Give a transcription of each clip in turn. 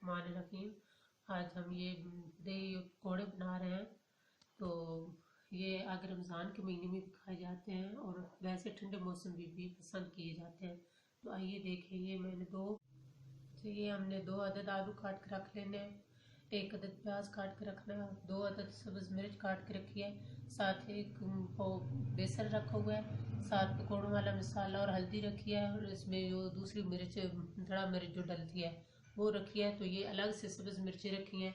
बिस्मिल्लाहिर्रहमानिर्रहीम। आज हम ये दही पकौड़े बना रहे हैं। तो ये अगर रमज़ान के महीने में भी खाए जाते हैं और वैसे ठंडे मौसम में भी पसंद किए जाते हैं। तो आइए देखें। ये हमने 2 अदद आलू काट के रख लेने हैं, 1 अदद प्याज काट के रखना है, 2 अदद सब्ज़ मिर्च काट के रखी है, साथ एक बेसन रखा हुआ है, साथ पकौड़ों वाला मसाला और हल्दी रखी है, और इसमें जो दूसरी मिर्च धड़ा मिर्च जो डलती है वो रखी है। तो ये अलग से सब्ज़ मिर्ची रखी हैं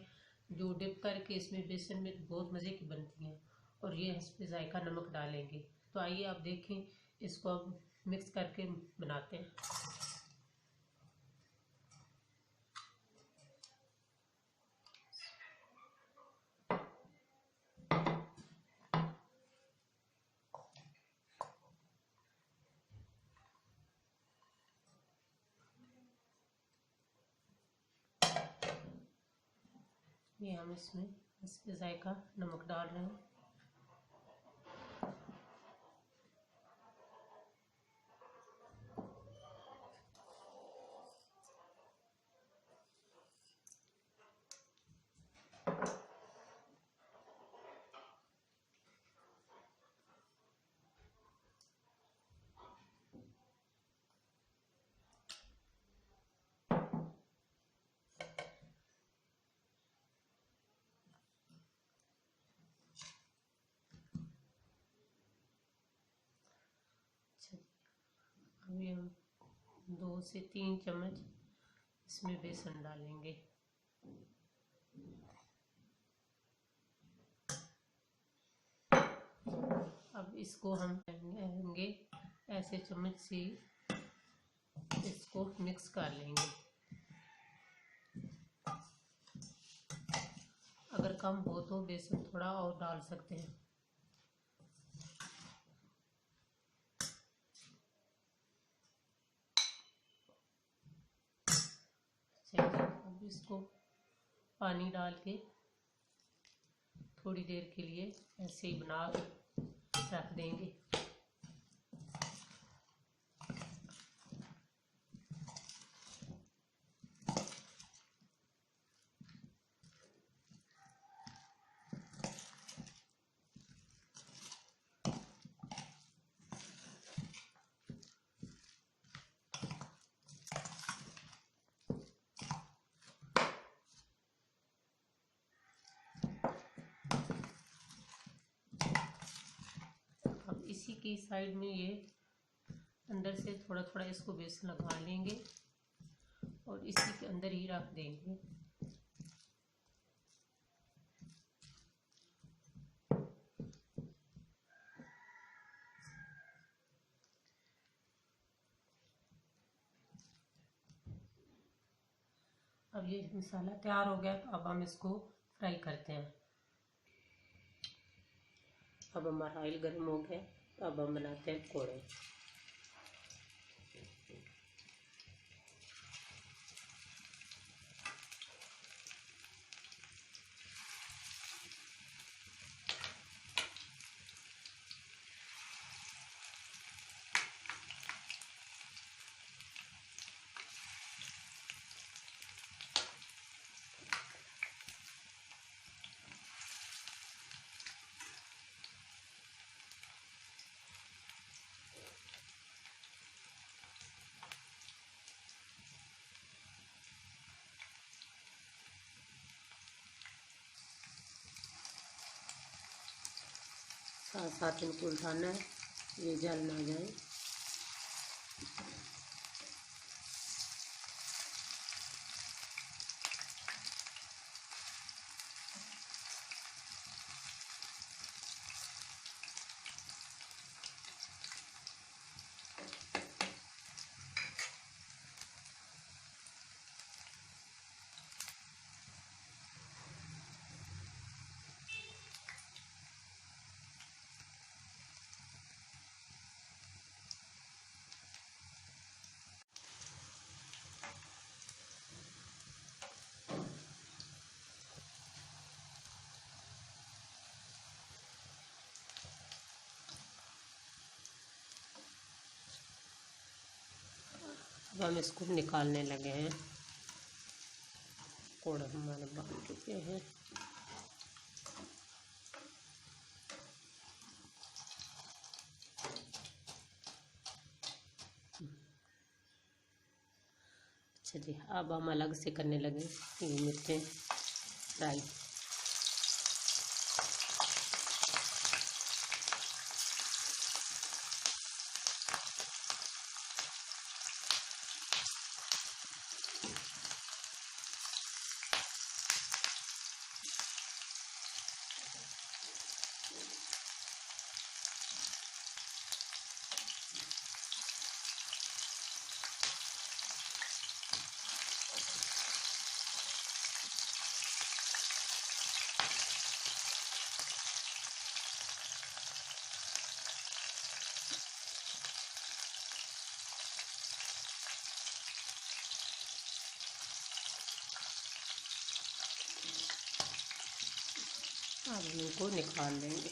जो डिप करके इसमें बेसन में बहुत मज़े की बनती हैं। और ये इस पर जायका नमक डालेंगे। तो आइए आप देखें, इसको अब मिक्स करके बनाते हैं। ये हम इसमें इस पे जायका नमक डाल रहे हैं। अच्छा, अभी हम 2 से 3 चम्मच इसमें बेसन डालेंगे। अब इसको हम लेंगे, ऐसे चम्मच से इसको मिक्स कर लेंगे। अगर कम हो तो बेसन थोड़ा और डाल सकते हैं। अब इसको पानी डाल के थोड़ी देर के लिए ऐसे ही बना रख देंगे। अब इसी की साइड में ये अंदर से थोड़ा थोड़ा इसको बेसन लगा लेंगे और इसी के अंदर ही रख देंगे। अब ये मसाला तैयार हो गया, तो अब हम इसको फ्राई करते हैं। अब हमारा ऑयल गर्म हो गया, तो अब हम बनाते हैं पकौड़े। साथ साथ इनको उल्टाना है, ये जल ना जाए। अब हम इसको निकालने लगे हैं। पकौड़े हमारे बन चुके हैं। चलिए अब हम अलग से करने लगे ये मिर्चें फ्राई। अब इनको निकाल लेंगे।